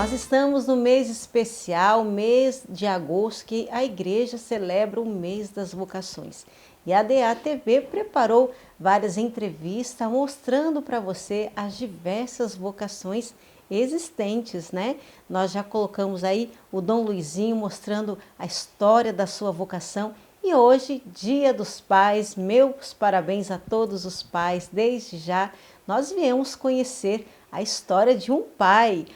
Nós estamos no mês especial, mês de agosto, que a igreja celebra o mês das vocações. E a DATV preparou várias entrevistas mostrando para você as diversas vocações existentes, né? Nós já colocamos aí o Dom Luizinho mostrando a história da sua vocação. E hoje, Dia dos Pais, meus parabéns a todos os pais. Desde já, nós viemos conhecer a história de um pai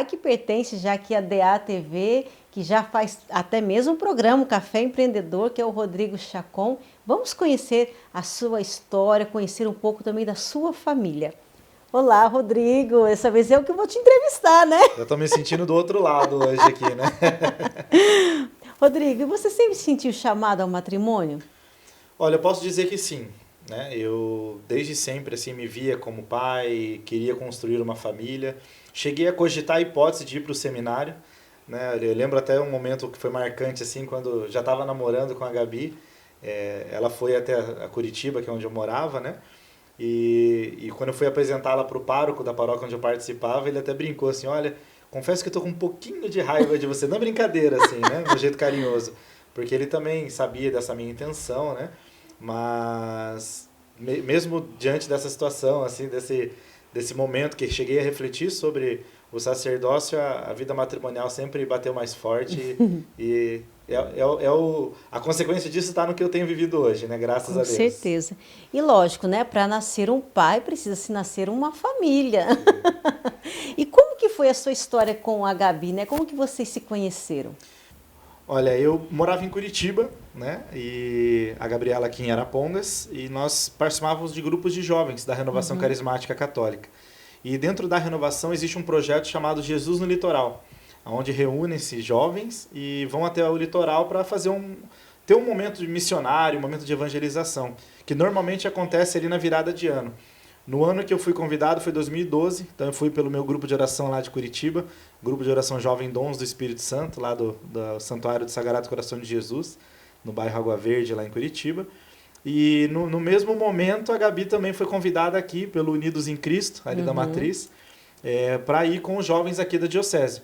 que pertence já aqui à DATV, que já faz até mesmo um programa, o Café Empreendedor, que é o Rodrigo Chacon. Vamos conhecer a sua história, conhecer um pouco também da sua família. Olá, Rodrigo, dessa vez eu que vou te entrevistar, né? Eu estou me sentindo do outro lado hoje aqui, né? Rodrigo, você sempre se sentiu chamado ao matrimônio? Olha, eu posso dizer que sim, né? Eu desde sempre assim me via como pai, queria construir uma família. Cheguei a cogitar a hipótese de ir para o seminário, né? Eu lembro até um momento que foi marcante assim, quando já estava namorando com a Gabi. Ela foi até a Curitiba, que é onde eu morava, né? E quando eu fui apresentá-la para o pároco da paróquia onde eu participava, ele até brincou assim, olha, confesso que eu tô com um pouquinho de raiva de você, não brincadeira assim, né, de um jeito carinhoso, porque ele também sabia dessa minha intenção, né, mas mesmo diante dessa situação, assim, desse momento que cheguei a refletir sobre o sacerdócio, a vida matrimonial sempre bateu mais forte e a consequência disso está no que eu tenho vivido hoje, né? Graças a Deus. Com certeza. E lógico, né? Para nascer um pai, precisa-se nascer uma família. E como que foi a sua história com a Gabi, né? Como que vocês se conheceram? Olha, eu morava em Curitiba, né? E a Gabriela aqui em Arapongas, e nós participávamos de grupos de jovens da Renovação Carismática Católica. E dentro da renovação existe um projeto chamado Jesus no Litoral, onde reúnem-se jovens e vão até o litoral para ter um momento de missionário, um momento de evangelização, que normalmente acontece ali na virada de ano. No ano que eu fui convidado foi 2012, então eu fui pelo meu grupo de oração lá de Curitiba, grupo de oração Jovem Dons do Espírito Santo, lá do Santuário do Sagrado Coração de Jesus, no bairro Água Verde, lá em Curitiba. E no mesmo momento a Gabi também foi convidada aqui pelo Unidos em Cristo, ali da Matriz, para ir com os jovens aqui da Diocese.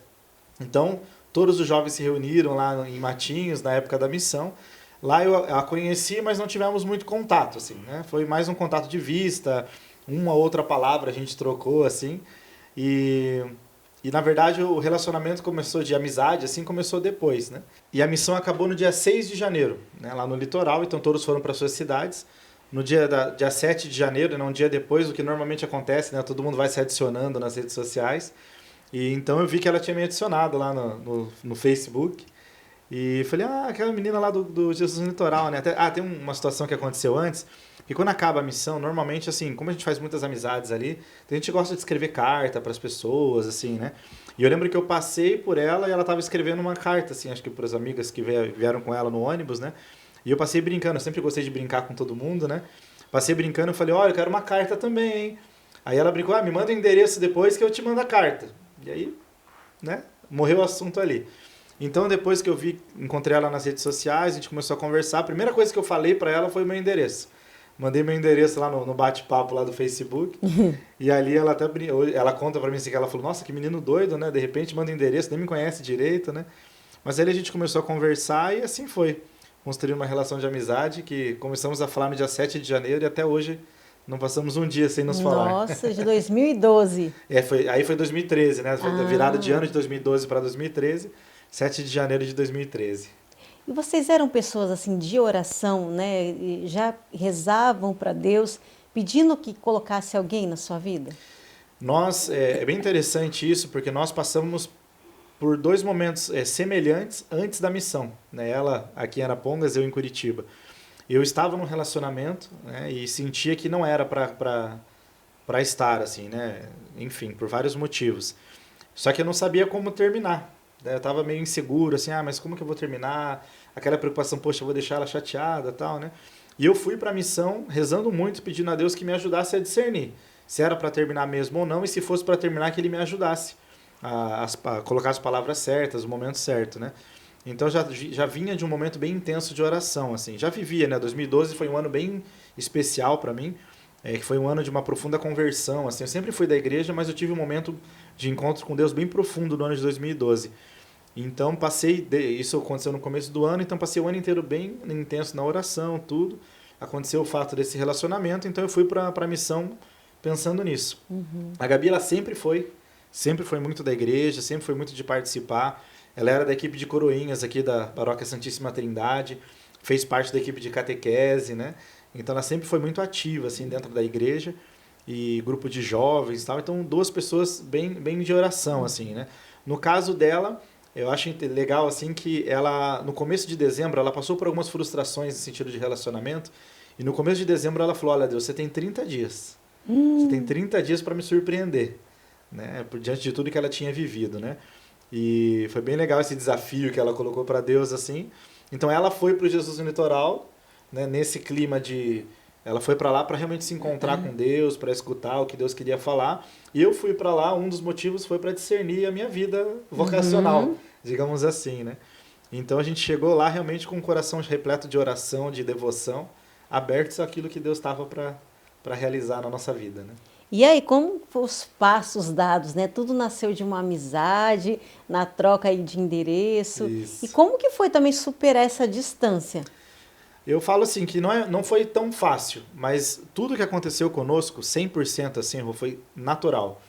Então, todos os jovens se reuniram lá em Matinhos, na época da missão. Lá eu a conheci, mas não tivemos muito contato, assim, né? Foi mais um contato de vista, uma outra palavra a gente trocou, assim. E na verdade, o relacionamento começou de amizade, assim, começou depois, né? E a missão acabou no dia 6 de janeiro, né? Lá no litoral, então todos foram para suas cidades. No dia 7 de janeiro, né? Um dia depois, o que normalmente acontece, né? Todo mundo vai se adicionando nas redes sociais. E então eu vi que ela tinha me adicionado lá no Facebook. E falei, aquela menina lá do Jesus no Litoral, né? Tem uma situação que aconteceu antes, que quando acaba a missão, normalmente, assim, como a gente faz muitas amizades ali, a gente gosta de escrever carta para as pessoas, assim, né? E eu lembro que eu passei por ela e ela estava escrevendo uma carta, assim, acho que para as amigas que vieram com ela no ônibus, né? E eu passei brincando, eu sempre gostei de brincar com todo mundo, né? Passei brincando e falei, olha, eu quero uma carta também, hein? Aí ela brincou, me manda o endereço depois que eu te mando a carta. E aí, né, morreu o assunto ali. Então, depois que encontrei ela nas redes sociais, a gente começou a conversar. A primeira coisa que eu falei para ela foi o meu endereço. Mandei meu endereço lá no bate-papo lá do Facebook. E ali ela conta para mim assim, que ela falou, nossa, que menino doido, né? De repente manda endereço, nem me conhece direito, né? Mas aí a gente começou a conversar e assim foi. Construir uma relação de amizade que começamos a falar no dia 7 de janeiro e até hoje não passamos um dia sem nos falar. Nossa, de 2012. Aí foi 2013, né? Foi a virada de ano de 2012 para 2013, 7 de janeiro de 2013. E vocês eram pessoas assim de oração, né? E já rezavam para Deus, pedindo que colocasse alguém na sua vida? É bem interessante isso, porque nós passamos por dois momentos semelhantes antes da missão, né? Ela aqui em Arapongas, eu em Curitiba. Eu estava num relacionamento, né, e sentia que não era para estar, assim, né? Enfim, por vários motivos. Só que eu não sabia como terminar, né? Eu estava meio inseguro, assim, mas como que eu vou terminar? Aquela preocupação, poxa, eu vou deixar ela chateada, tal, né? E eu fui para a missão rezando muito, pedindo a Deus que me ajudasse a discernir se era para terminar mesmo ou não, e se fosse para terminar, que Ele me ajudasse a colocar as palavras certas, o momento certo, né? Então já vinha de um momento bem intenso de oração, assim. Já vivia, né? 2012 foi um ano bem especial para mim. que foi um ano de uma profunda conversão. Assim, eu sempre fui da igreja, mas eu tive um momento de encontro com Deus bem profundo no ano de 2012. Então isso aconteceu no começo do ano, então passei o ano inteiro bem intenso na oração, tudo. Aconteceu o fato desse relacionamento, então eu fui para a missão pensando nisso. A Gabi, ela sempre foi muito da igreja, sempre foi muito de participar. Ela era da equipe de coroinhas aqui da Paróquia Santíssima Trindade, fez parte da equipe de catequese, né? Então ela sempre foi muito ativa assim dentro da igreja e grupo de jovens e tal. Então duas pessoas bem de oração assim, né? No caso dela, eu acho legal assim que ela no começo de dezembro ela passou por algumas frustrações no sentido de relacionamento e no começo de dezembro ela falou: "Olha, Deus, você tem 30 dias. Você tem 30 dias para me surpreender", né? Por diante de tudo que ela tinha vivido, né? E foi bem legal esse desafio que ela colocou para Deus assim. Então ela foi para o Jesus no Litoral, né, nesse clima de ela foi para lá para realmente se encontrar com Deus, para escutar o que Deus queria falar. E eu fui para lá, um dos motivos foi para discernir a minha vida vocacional, digamos assim, né? Então a gente chegou lá realmente com o coração repleto de oração, de devoção, abertos àquilo que Deus estava para realizar na nossa vida, né? E aí, como foram os passos dados, né? Tudo nasceu de uma amizade, na troca aí de endereço. Isso. E como que foi também superar essa distância? Eu falo assim que não foi tão fácil, mas tudo que aconteceu conosco, 100% assim, foi natural.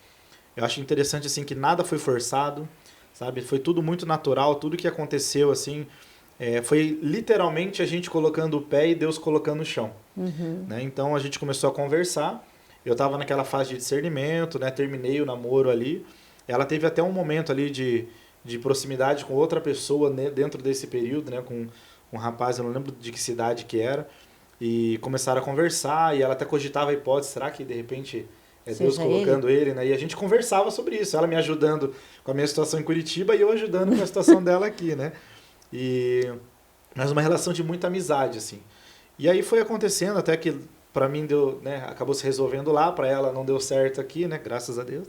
Eu acho interessante assim que nada foi forçado, sabe? Foi tudo muito natural, tudo que aconteceu assim, foi literalmente a gente colocando o pé e Deus colocando o chão. Né? Então a gente começou a conversar, eu estava naquela fase de discernimento, né? Terminei o namoro ali, ela teve até um momento ali de proximidade com outra pessoa, né? Dentro desse período, né? Com um rapaz, eu não lembro de que cidade que era, e começaram a conversar, e ela até cogitava a hipótese, será que de repente é Deus colocando ele, né? E a gente conversava sobre isso, ela me ajudando com a minha situação em Curitiba e eu ajudando com a situação dela aqui, né? Mas uma relação de muita amizade, assim. E aí foi acontecendo até que para mim deu, né, acabou se resolvendo lá, para ela não deu certo aqui, né? Graças a Deus.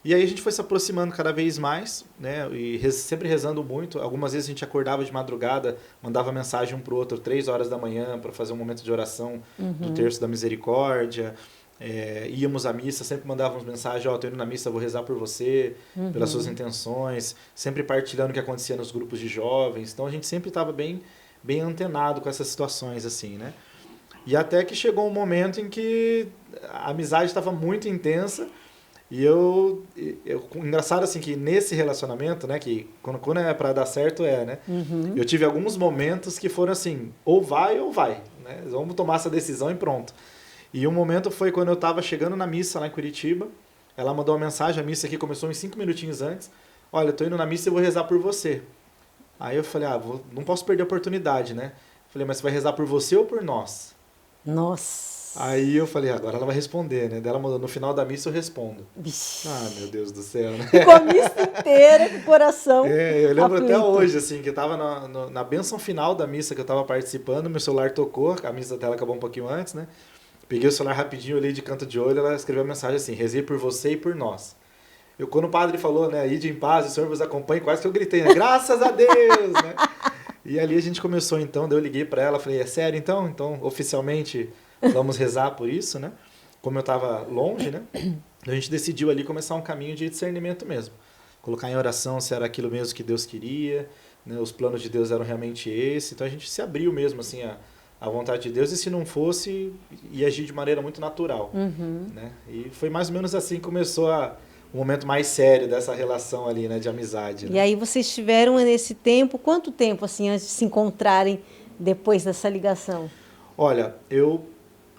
E aí a gente foi se aproximando cada vez mais, né? E sempre rezando muito. Algumas vezes a gente acordava de madrugada, mandava mensagem um pro outro 3 horas da manhã para fazer um momento de oração do Terço da Misericórdia. Íamos à missa, sempre mandávamos mensagem: ó, tô indo na missa, vou rezar por você, pelas suas intenções, sempre partilhando o que acontecia nos grupos de jovens. Então a gente sempre estava bem antenado com essas situações, assim, né? E até que chegou um momento em que a amizade estava muito intensa. E engraçado assim que nesse relacionamento, né, que quando é para dar certo né? Eu tive alguns momentos que foram assim, ou vai, né? Vamos tomar essa decisão e pronto. E um momento foi quando eu estava chegando na missa lá em Curitiba, ela mandou uma mensagem, a missa aqui começou uns 5 minutinhos antes: olha, eu tô indo na missa e vou rezar por você. Aí eu falei: não posso perder a oportunidade, né? Falei: mas você vai rezar por você ou por nós? Nossa! Aí eu falei: agora ela vai responder, né? Daí ela mandou: no final da missa eu respondo. Vixe. Ah, meu Deus do céu, né? Ficou a missa inteira com o coração eu lembro aflito. Até hoje, assim, que eu tava na bênção final da missa que eu tava participando, meu celular tocou, a missa dela acabou um pouquinho antes, né? Peguei o celular rapidinho, olhei de canto de olho, ela escreveu a mensagem assim: rezei por você e por nós. Quando o padre falou, né, ide em paz, o Senhor vos acompanhe, quase que eu gritei, né? Graças a Deus, né? E ali a gente começou, então, daí eu liguei pra ela, falei: é sério então? Então, oficialmente, vamos rezar por isso, né? Como eu tava longe, né? A gente decidiu ali começar um caminho de discernimento mesmo. Colocar em oração se era aquilo mesmo que Deus queria, né? Os planos de Deus eram realmente esse. Então a gente se abriu mesmo, assim, à vontade de Deus, e se não fosse, ia agir de maneira muito natural, né? E foi mais ou menos assim que começou um momento mais sério dessa relação ali, né, de amizade. Né? E aí vocês tiveram nesse tempo, quanto tempo assim antes de se encontrarem depois dessa ligação? Olha, eu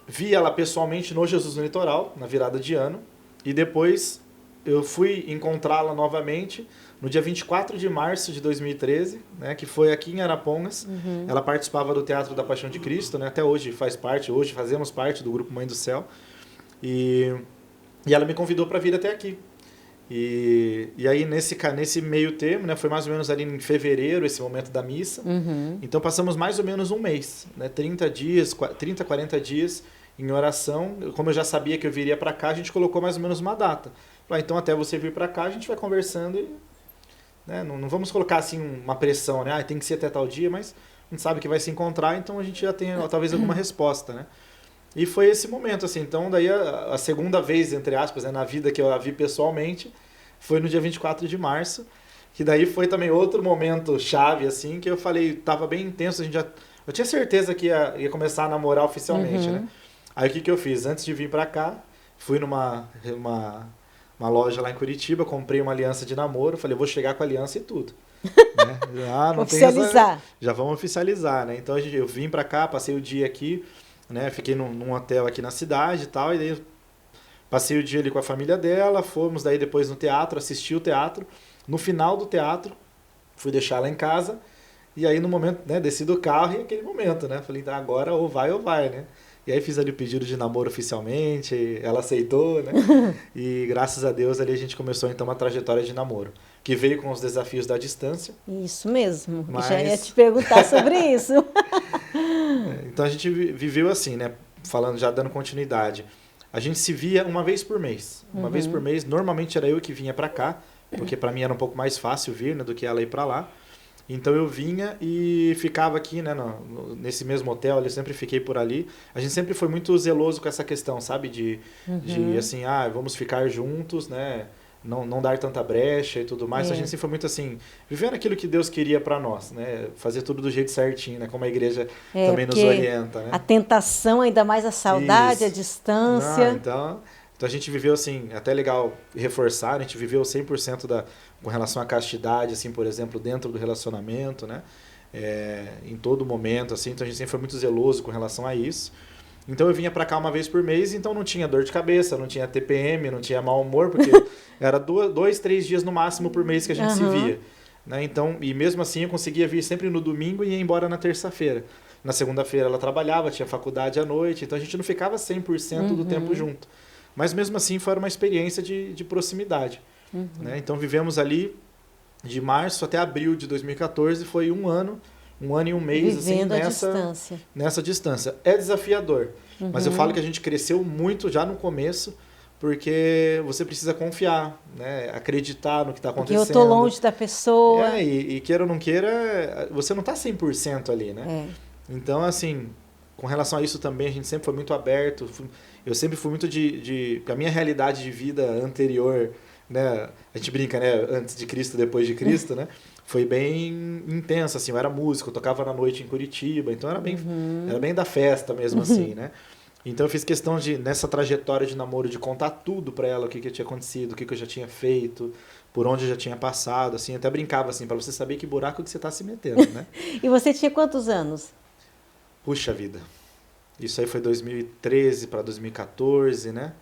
vi ela pessoalmente no Jesus no Litoral, na virada de ano, e depois eu fui encontrá-la novamente no dia 24 de março de 2013, né, que foi aqui em Arapongas. Ela participava do Teatro da Paixão de Cristo, né, até hoje hoje fazemos parte do Grupo Mãe do Céu, e ela me convidou para vir até aqui. E aí nesse meio termo, né, foi mais ou menos ali em fevereiro, esse momento da missa. Então passamos mais ou menos um mês, né, 30, 40 dias em oração. Como eu já sabia que eu viria para cá, a gente colocou mais ou menos uma data. Então até você vir para cá, a gente vai conversando e, né, não vamos colocar assim uma pressão, né? Tem que ser até tal dia, mas a gente sabe que vai se encontrar, então a gente já tem talvez alguma resposta, né? E foi esse momento, assim. Então, daí a segunda vez, entre aspas, né, na vida que eu a vi pessoalmente, foi no dia 24 de março, que daí foi também outro momento chave, assim, que eu falei, tava bem intenso, eu tinha certeza que ia começar a namorar oficialmente, né? Aí o que eu fiz? Antes de vir pra cá, fui uma loja lá em Curitiba, comprei uma aliança de namoro, falei, vou chegar com a aliança e tudo. Né? Não Oficializar. Já vamos oficializar, né? Então eu vim pra cá, passei o dia aqui, né? Fiquei num hotel aqui na cidade e tal, e daí eu passei o dia ali com a família dela, fomos daí depois no teatro, assisti o teatro. No final do teatro, fui deixar ela em casa, e aí no momento, né, desci do carro e aquele momento, né? Falei, então agora ou vai, né? E aí fiz ali o pedido de namoro oficialmente, ela aceitou, né? E graças a Deus ali a gente começou então uma trajetória de namoro, que veio com os desafios da distância. Isso mesmo, Mas... já ia te perguntar sobre isso. Então a gente viveu assim, né? Falando, já dando continuidade. A gente se via uma vez por mês. Uma vez por mês, normalmente era eu que vinha pra cá, porque pra mim era um pouco mais fácil vir, né, do que ela ir pra lá. Então eu vinha e ficava aqui, né, nesse mesmo hotel, eu sempre fiquei por ali. A gente sempre foi muito zeloso com essa questão, sabe? De assim, vamos ficar juntos, né? Não dar tanta brecha e tudo mais. A gente sempre foi muito assim, vivendo aquilo que Deus queria para nós, né? Fazer tudo do jeito certinho, né? Como a igreja também nos orienta, né? A tentação, ainda mais a saudade, a distância. Então a gente viveu assim, até legal reforçar, a gente viveu 100% com relação à castidade, assim, por exemplo, dentro do relacionamento, né? Em todo momento, assim. Então a gente sempre foi muito zeloso com relação a isso. Então eu vinha pra cá uma vez por mês, então não tinha dor de cabeça, não tinha TPM, não tinha mau humor, porque era 2, 3 dias no máximo por mês que a gente se via. Né? Então, e mesmo assim eu conseguia vir sempre no domingo e ia embora na terça-feira. Na segunda-feira ela trabalhava, tinha faculdade à noite, então a gente não ficava 100% do tempo junto. Mas mesmo assim foi uma experiência de proximidade. Né? Então vivemos ali de março até abril de 2014, foi um ano e um mês vivendo assim, nessa distância. É desafiador, mas eu falo que a gente cresceu muito já no começo, porque você precisa confiar, né? Acreditar no que está acontecendo. Porque eu estou longe da pessoa. E queira ou não queira, você não está 100% ali, né? Então, assim, com relação a isso também, a gente sempre foi muito aberto. Eu sempre fui muito a minha realidade de vida anterior, né? A gente brinca, né? Antes de Cristo, depois de Cristo, né? Foi bem intensa, assim. Eu era músico, eu tocava na noite em Curitiba, então era bem da festa mesmo, assim, né? Então eu fiz questão nessa trajetória de namoro, de contar tudo pra ela, o que tinha acontecido, o que eu já tinha feito, por onde eu já tinha passado, assim. Até brincava, assim, pra você saber que buraco que você tá se metendo, né? E você tinha quantos anos? Puxa vida. Isso aí foi 2013 para 2014, né?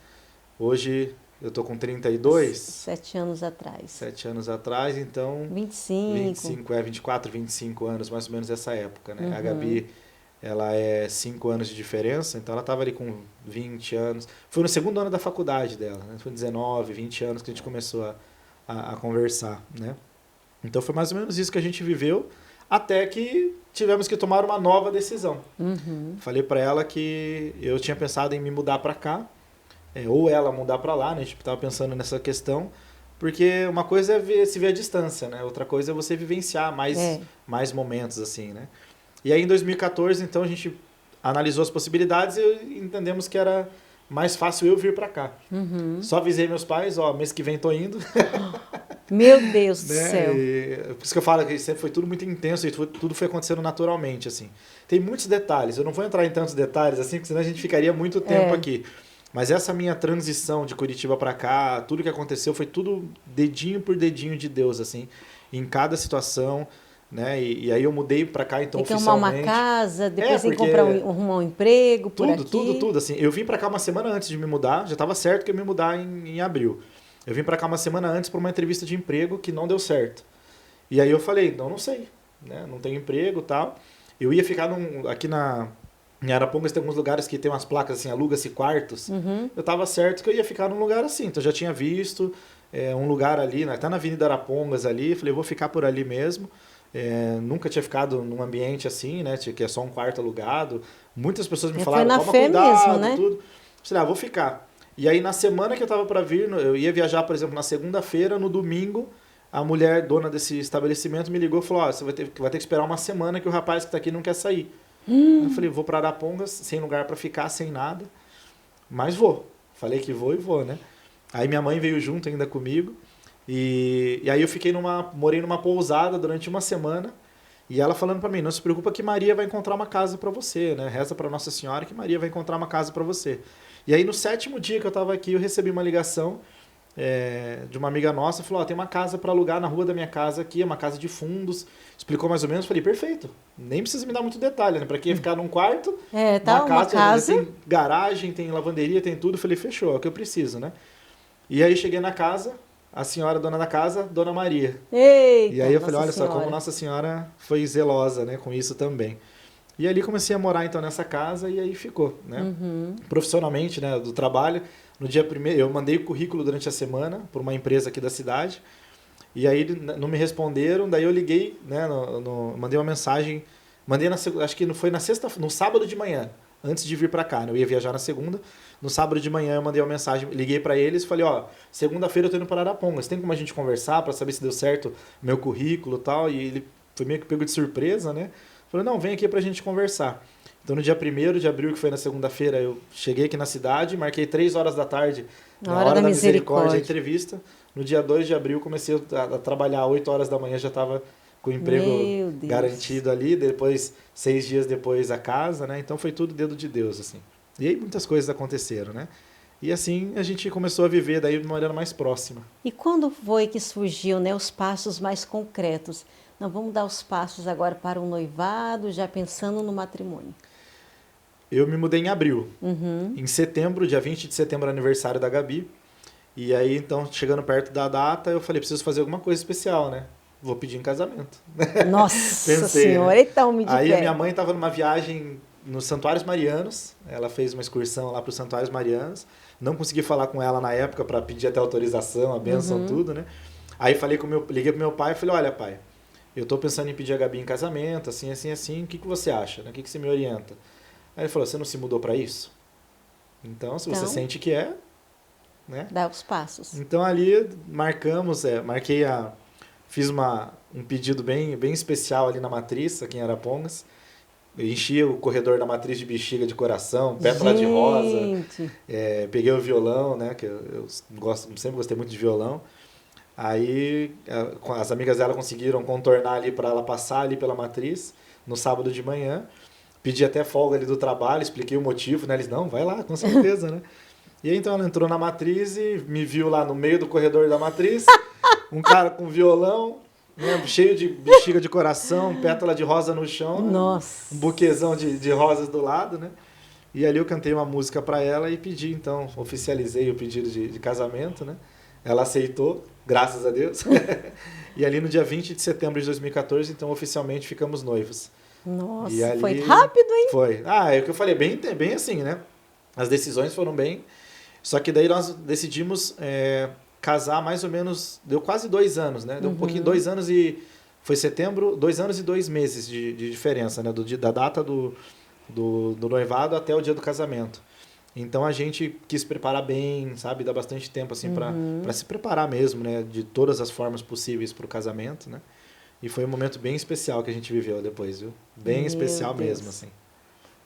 Hoje eu tô com 32. 7 anos atrás. 7 anos atrás, então... 25. 24, 25 anos, mais ou menos essa época, né? A Gabi, ela é 5 anos de diferença, então ela tava ali com 20 anos. Foi no segundo ano da faculdade dela, né? Foi 19, 20 anos que a gente começou a conversar, né? Então foi mais ou menos isso que a gente viveu, até que tivemos que tomar uma nova decisão. Falei para ela que eu tinha pensado em me mudar para cá, ou ela mudar para lá, né? A gente estava pensando nessa questão, porque uma coisa é se ver à distância, né? Outra coisa é você vivenciar mais momentos, assim, né? E aí em 2014, então, a gente analisou as possibilidades e entendemos que era mais fácil eu vir para cá. Só avisei meus pais, mês que vem tô indo. Meu Deus do né? céu. Por isso que eu falo que sempre foi tudo muito intenso e tudo foi acontecendo naturalmente, assim. Tem muitos detalhes, eu não vou entrar em tantos detalhes, assim, porque senão a gente ficaria muito tempo aqui. Mas essa minha transição de Curitiba para cá, tudo que aconteceu foi tudo dedinho por dedinho de Deus, assim, em cada situação, né? E aí eu mudei para cá, então, oficialmente. Tem que arrumar uma casa, depois tem que arrumar um emprego por aqui. Tudo, assim. Eu vim para cá uma semana antes de me mudar, já estava certo que eu ia me mudar em abril. Eu vim para cá uma semana antes para uma entrevista de emprego que não deu certo. E aí eu falei, não sei, né? Não tenho emprego e tal. Eu ia ficar aqui em Arapongas tem alguns lugares que tem umas placas assim, aluga-se quartos. Eu tava certo que eu ia ficar num lugar assim. Então eu já tinha visto um lugar ali, até na Avenida Arapongas ali. Falei, vou ficar por ali mesmo. Nunca tinha ficado num ambiente assim, né? Que é só um quarto alugado. Muitas pessoas me falaram, toma cuidado, mesmo, né? Tudo. Falei, vou ficar. E aí na semana que eu tava para vir, eu ia viajar, por exemplo, na segunda-feira, no domingo, a mulher dona desse estabelecimento me ligou e falou, você vai ter que esperar uma semana que o rapaz que tá aqui não quer sair. Aí eu falei, vou para Arapongas, sem lugar para ficar, sem nada, mas vou. Falei que vou e vou, né? Aí minha mãe veio junto ainda comigo, e aí eu morei numa pousada durante uma semana, e ela falando para mim, não se preocupa que Maria vai encontrar uma casa para você, né? Reza para Nossa Senhora que Maria vai encontrar uma casa para você. E aí no 7º dia que eu estava aqui, eu recebi uma ligação de uma amiga nossa, falou, tem uma casa para alugar na rua da minha casa aqui, é uma casa de fundos, explicou mais ou menos, falei, perfeito, nem precisa me dar muito detalhe, né? Para quem ia ficar num quarto, uma casa. tem garagem, tem lavanderia, tem tudo, falei, fechou, é o que eu preciso, né? E aí cheguei na casa, a senhora dona da casa, Dona Maria. Eita, e aí eu falei, olha Senhora. só, como Nossa Senhora foi zelosa, né, com isso também. E ali comecei a morar então nessa casa e aí ficou, né? Profissionalmente, né, do trabalho. No dia primeiro, eu mandei o currículo durante a semana para uma empresa aqui da cidade. E aí não me responderam, daí eu liguei, né, mandei uma mensagem, acho que foi no sábado de manhã, antes de vir para cá, né? Eu ia viajar na segunda. No sábado de manhã eu mandei uma mensagem, liguei para eles, falei, segunda-feira eu tô indo para Arapongas, tem como a gente conversar para saber se deu certo meu currículo e tal? E ele foi meio que pego de surpresa, né? Falei, não, vem aqui pra gente conversar. Então no dia 1º de abril, que foi na segunda-feira, eu cheguei aqui na cidade, marquei 3 horas da tarde, na hora da misericórdia, a entrevista. No dia 2 de abril comecei a trabalhar, 8 horas da manhã já estava com o emprego garantido ali, depois 6 dias depois a casa, né? Então foi tudo dedo de Deus, assim. E aí muitas coisas aconteceram, né? E assim a gente começou a viver daí de uma maneira mais próxima. E quando foi que surgiu, né, os passos mais concretos? Nós vamos dar os passos agora para o noivado, já pensando no matrimônio. Eu me mudei em abril. Em setembro, dia 20 de setembro, é aniversário da Gabi. E aí, então, chegando perto da data, eu falei, preciso fazer alguma coisa especial, né? Vou pedir em casamento. Nossa Senhora, né? Então me Aí a minha mãe estava numa viagem nos Santuários Marianos. Ela fez uma excursão lá para os Santuários Marianos. Não consegui falar com ela na época para pedir até autorização, a bênção, tudo, né? Aí liguei pro meu pai e falei, olha, pai, eu tô pensando em pedir a Gabi em casamento, assim, assim, assim, o que você acha, né? O que você me orienta? Aí ele falou, você não se mudou para isso? Então, se você sente que é, né? Dá os passos. Então ali fiz um pedido bem especial ali na matriz, aqui em Arapongas. Eu enchi o corredor da matriz de bexiga de coração, pétala de rosa. Peguei o violão, né? Que eu sempre gostei muito de violão. Aí as amigas dela conseguiram contornar ali para ela passar ali pela matriz no sábado de manhã. Pedi até folga ali do trabalho, expliquei o motivo, né? Eles, não, vai lá, com certeza, né? E aí então ela entrou na matriz e me viu lá no meio do corredor da matriz, um cara com violão, né, cheio de bexiga de coração, pétala de rosa no chão, Nossa. Um buquezão de rosas do lado, né? E ali eu cantei uma música para ela e pedi, então, oficializei o pedido de casamento, né? Ela aceitou, graças a Deus. E ali no dia 20 de setembro de 2014, então, oficialmente ficamos noivos. Nossa, e ali, foi rápido, hein? Foi. É o que eu falei, bem assim, né? As decisões foram bem... Só que daí nós decidimos casar mais ou menos... Deu quase 2 anos, né? Deu um pouquinho, 2 anos e... Foi setembro, 2 anos e 2 meses de diferença, né? Da data do noivado até o dia do casamento. Então a gente quis preparar bem, sabe? Dá bastante tempo, assim, para se preparar mesmo, né? De todas as formas possíveis para o casamento, né? E foi um momento bem especial que a gente viveu depois, viu? Bem especial mesmo, assim.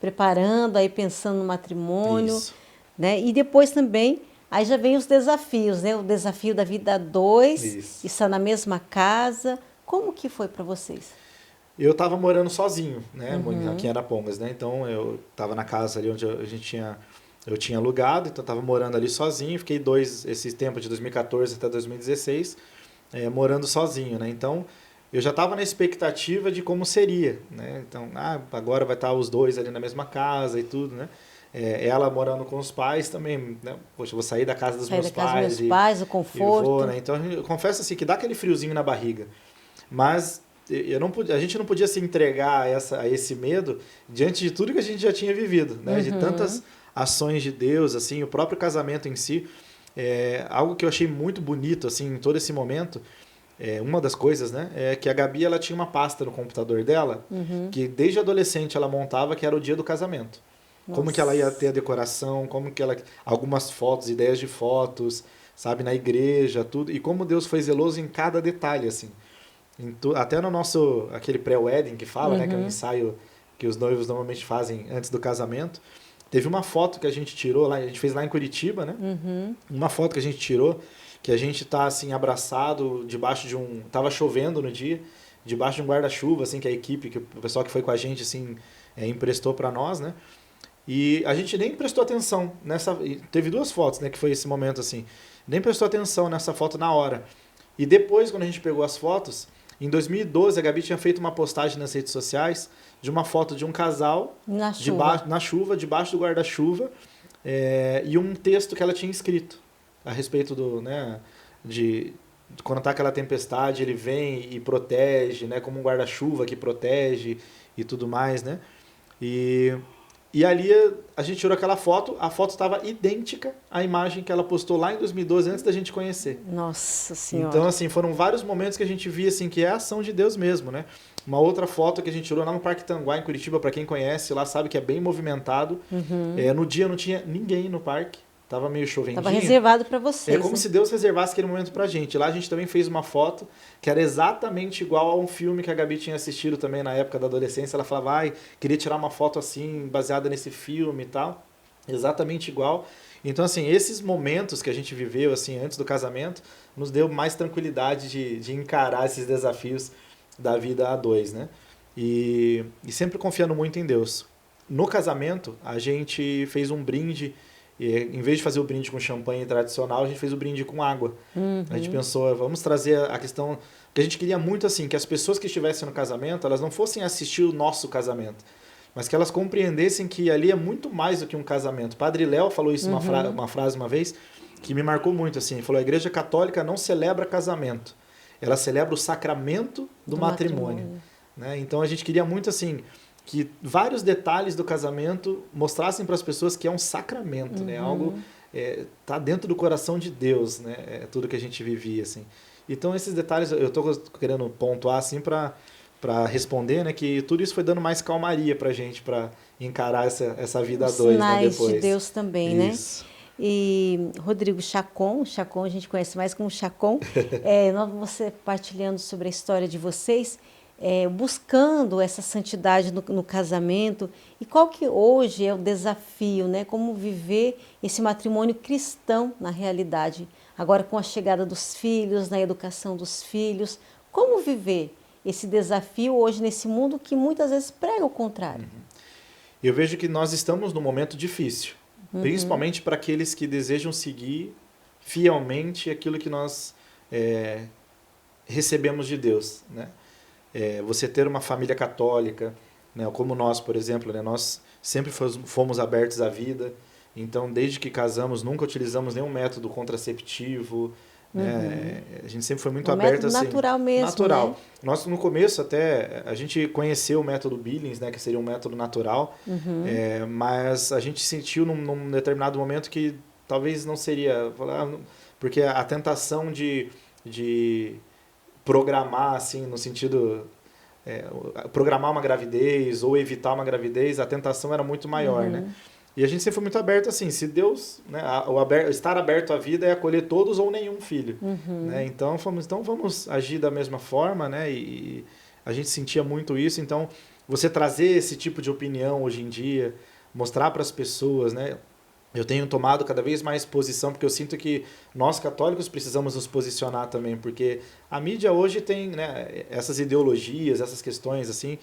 Preparando, aí pensando no matrimônio, Isso. Né? E depois também, aí já vem os desafios, né? O desafio da vida a 2, estar na mesma casa. Como que foi para vocês? Eu estava morando sozinho, né? Aqui em Arapongas, né? Então eu estava na casa ali onde eu tinha alugado, então estava morando ali sozinho. Fiquei esse tempo de 2014 até 2016 morando sozinho, né? Então eu já estava na expectativa de como seria, né? Então agora vai estar os dois ali na mesma casa e tudo, né? Ela morando com os pais também, né? Poxa, eu vou sair da casa dos meus pais. O conforto. Vou, né? Então eu confesso assim que dá aquele friozinho na barriga, mas a gente não podia se entregar a esse medo diante de tudo que a gente já tinha vivido, né? De tantas ações de Deus, assim, o próprio casamento em si. Algo que eu achei muito bonito, assim, em todo esse momento, uma das coisas, né, é que a Gabi, ela tinha uma pasta no computador dela, que desde adolescente ela montava, que era o dia do casamento. Nossa. Como que ela ia ter a decoração, algumas fotos, ideias de fotos, sabe, na igreja, tudo, e como Deus foi zeloso em cada detalhe, assim. Até no nosso, aquele pré-wedding que fala, né, que é um ensaio que os noivos normalmente fazem antes do casamento. Teve uma foto que a gente tirou lá, a gente fez lá em Curitiba, né? Uma foto que a gente tirou, que a gente tá assim abraçado debaixo de um, tava chovendo no dia, debaixo de um guarda-chuva, assim, que a equipe, que o pessoal que foi com a gente assim, emprestou para nós, né? E a gente nem prestou atenção nessa, teve 2 fotos, né, que foi esse momento assim. Nem prestou atenção nessa foto na hora. E depois, quando a gente pegou as fotos, em 2012 a Gabi tinha feito uma postagem nas redes sociais de uma foto de um casal na chuva, debaixo do guarda-chuva, e um texto que ela tinha escrito a respeito do, né, de quando tá aquela tempestade, ele vem e protege, né, como um guarda-chuva que protege e tudo mais, né? E ali a gente tirou aquela foto, a foto estava idêntica à imagem que ela postou lá em 2012, antes da gente conhecer. Nossa Senhora. Então, assim, foram vários momentos que a gente via, assim, que é a ação de Deus mesmo, né? Uma outra foto que a gente tirou lá no Parque Tanguá, em Curitiba, para quem conhece, lá sabe que é bem movimentado. No dia não tinha ninguém no parque, tava meio chovendinho. Tava reservado para vocês. É como se Deus reservasse aquele momento pra gente. Lá a gente também fez uma foto que era exatamente igual a um filme que a Gabi tinha assistido também na época da adolescência. Ela falava, queria tirar uma foto assim, baseada nesse filme e tal. Exatamente igual. Então, assim, esses momentos que a gente viveu, assim, antes do casamento, nos deu mais tranquilidade de encarar esses desafios da vida a 2, né? E sempre confiando muito em Deus. No casamento, a gente fez um brinde. E, em vez de fazer o brinde com champanhe tradicional, a gente fez o brinde com água. A gente pensou, vamos trazer a questão... que a gente queria muito, assim, que as pessoas que estivessem no casamento, elas não fossem assistir o nosso casamento, mas que elas compreendessem que ali é muito mais do que um casamento. Padre Léo falou isso, uma frase uma vez, que me marcou muito, assim. Ele falou, a Igreja Católica não celebra casamento, ela celebra o sacramento do matrimônio. Né? Então a gente queria muito, assim... que vários detalhes do casamento mostrassem para as pessoas que é um sacramento, né? Algo tá dentro do coração de Deus, né? É tudo que a gente vivia, assim. Então esses detalhes eu tô querendo pontuar assim para responder, né? Que tudo isso foi dando mais calmaria para a gente para encarar essa vida a 2, né? Sinais Depois. de Deus também, isso. Né? E Rodrigo Chacon a gente conhece mais como Chacon, você partilhando sobre a história de vocês. Buscando essa santidade no casamento, e qual que hoje é o desafio, né? Como viver esse matrimônio cristão na realidade, agora com a chegada dos filhos, na educação dos filhos, como viver esse desafio hoje nesse mundo que muitas vezes prega o contrário? Eu vejo que nós estamos num momento difícil, principalmente para aqueles que desejam seguir fielmente aquilo que nós recebemos de Deus, né? Você ter uma família católica, né, como nós, por exemplo, né, nós sempre fomos abertos à vida, então desde que casamos nunca utilizamos nenhum método contraceptivo, né, a gente sempre foi muito aberto assim. Natural mesmo. Natural. Né? Nós no começo até a gente conheceu o método Billings, né, que seria um método natural, mas a gente sentiu num determinado momento que talvez não seria, porque a tentação de programar, assim, no sentido... programar uma gravidez ou evitar uma gravidez, a tentação era muito maior, né? E a gente sempre foi muito aberto, assim, se Deus... Né, estar aberto à vida é acolher todos ou nenhum filho. Né? Então, vamos agir da mesma forma, né? E a gente sentia muito isso. Então, você trazer esse tipo de opinião hoje em dia, mostrar para as pessoas, né? Eu tenho tomado cada vez mais posição, porque eu sinto que nós católicos precisamos nos posicionar também, porque a mídia hoje tem, né, essas ideologias, essas questões, assim,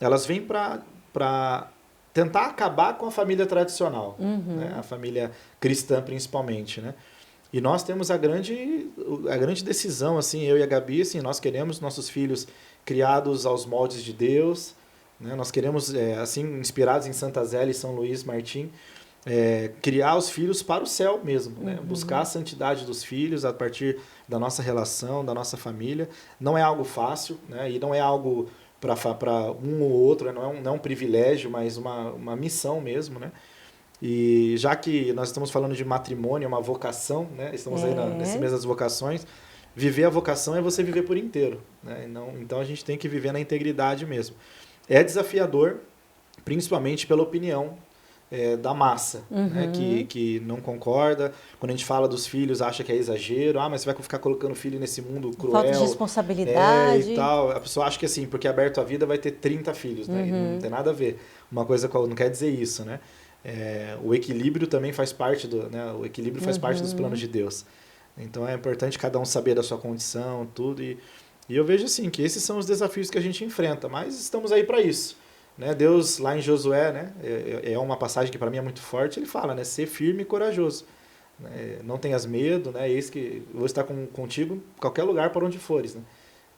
elas vêm para tentar acabar com a família tradicional, né, a família cristã principalmente, né? E nós temos a grande decisão, assim, eu e a Gabi, assim, nós queremos nossos filhos criados aos moldes de Deus, né? Nós queremos, assim, inspirados em Santa Zélia e São Luís Martim, criar os filhos para o céu mesmo, né? Buscar a santidade dos filhos a partir da nossa relação, da nossa família. Não é algo fácil, né? E não é algo para um ou outro, não é um privilégio, mas uma missão mesmo, né? E já que nós estamos falando de matrimônio, é uma vocação, né? Estamos aí nesse mês das vocações. Viver a vocação é você viver por inteiro, né? Então a gente tem que viver na integridade mesmo. É desafiador, principalmente pela opinião da massa, né? Que não concorda. Quando a gente fala dos filhos, acha que é exagero. Mas você vai ficar colocando o filho nesse mundo cruel. Falta de responsabilidade. E tal. A pessoa acha que assim, porque é aberto a vida, vai ter 30 filhos, né? E não tem nada a ver. Uma coisa não quer dizer isso, né? O equilíbrio também faz parte né? O equilíbrio faz parte dos planos de Deus. Então é importante cada um saber da sua condição, tudo. E eu vejo assim, que esses são os desafios que a gente enfrenta, mas estamos aí para isso. Né? Deus, lá em Josué, né? É uma passagem que para mim é muito forte, ele fala, né? Ser firme e corajoso. Não tenhas medo, né? Eis que eu vou estar contigo em qualquer lugar para onde fores. Né?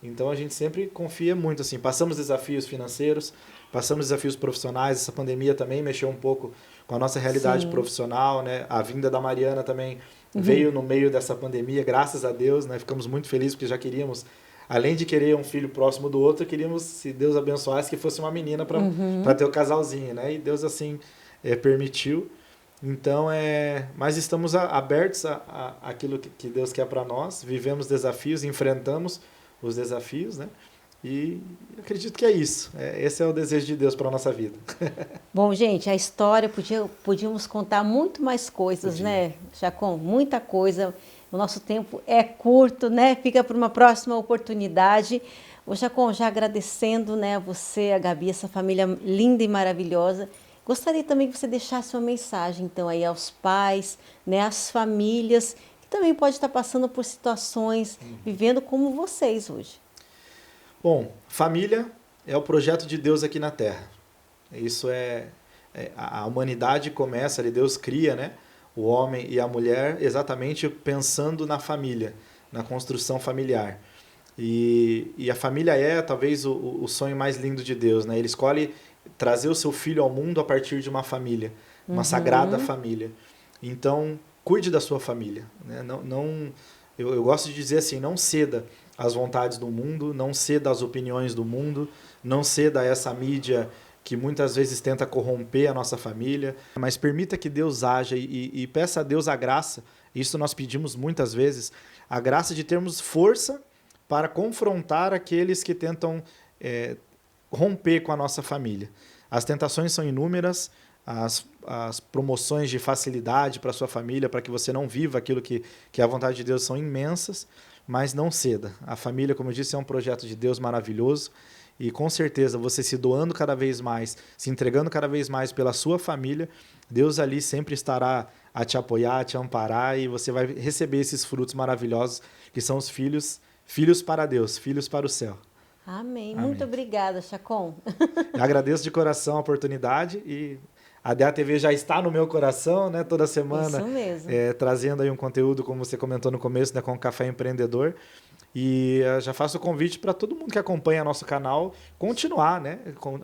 Então a gente sempre confia muito, assim, passamos desafios financeiros, passamos desafios profissionais, essa pandemia também mexeu um pouco com a nossa realidade profissional, né? A vinda da Mariana também veio no meio dessa pandemia, graças a Deus, né? Ficamos muito felizes porque já queríamos, além de querer um filho próximo do outro, queríamos, se Deus abençoasse, que fosse uma menina para ter o casalzinho, né? E Deus assim permitiu. Então, mas estamos abertos àquilo que Deus quer para nós, vivemos desafios, enfrentamos os desafios, né? E acredito que é isso. Esse é o desejo de Deus para a nossa vida. Bom, gente, a história, podíamos contar muito mais coisas, né, Chacon? Muita coisa. O nosso tempo é curto, né? Fica para uma próxima oportunidade. O Chacon, já agradecendo, né, a você, a Gabi, essa família linda e maravilhosa. Gostaria também que você deixasse uma mensagem, então, aí aos pais, né, às famílias, que também pode estar passando por situações, vivendo como vocês hoje. Bom, família é o projeto de Deus aqui na Terra. Isso a humanidade começa ali, Deus cria, né, o homem e a mulher exatamente pensando na família, na construção familiar. E a família talvez o sonho mais lindo de Deus, né? Ele escolhe trazer o seu filho ao mundo a partir de uma família, uma sagrada família. Então, cuide da sua família, né? Eu gosto de dizer assim, não ceda às vontades do mundo, não ceda às opiniões do mundo, não ceda a essa mídia que muitas vezes tenta corromper a nossa família, mas permita que Deus haja e peça a Deus a graça, isso nós pedimos muitas vezes, a graça de termos força para confrontar aqueles que tentam romper com a nossa família. As tentações são inúmeras, as promoções de facilidade para a sua família, para que você não viva aquilo que é a vontade de Deus, são imensas, mas não ceda. A família, como eu disse, é um projeto de Deus maravilhoso e com certeza você se doando cada vez mais, se entregando cada vez mais pela sua família, Deus ali sempre estará a te apoiar, a te amparar e você vai receber esses frutos maravilhosos que são os filhos para Deus, filhos para o céu. Amém. Muito obrigada, Chacon. Eu agradeço de coração a oportunidade e a DA TV já está no meu coração, né? Toda semana. Isso mesmo. Trazendo aí um conteúdo, como você comentou no começo, né? Com o Café Empreendedor. E já faço o convite para todo mundo que acompanha nosso canal continuar, né?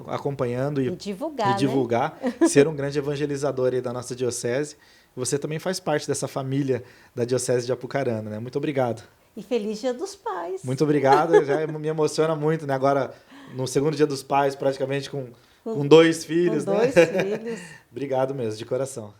Acompanhando e divulgar, né? Ser um grande evangelizador aí da nossa diocese. Você também faz parte dessa família da Diocese de Apucarana, né? Muito obrigado. E feliz Dia dos Pais. Muito obrigado, já me emociona muito, né? Agora, no segundo Dia dos Pais, praticamente com 2 filhos, com 2 né? filhos. Obrigado mesmo, de coração.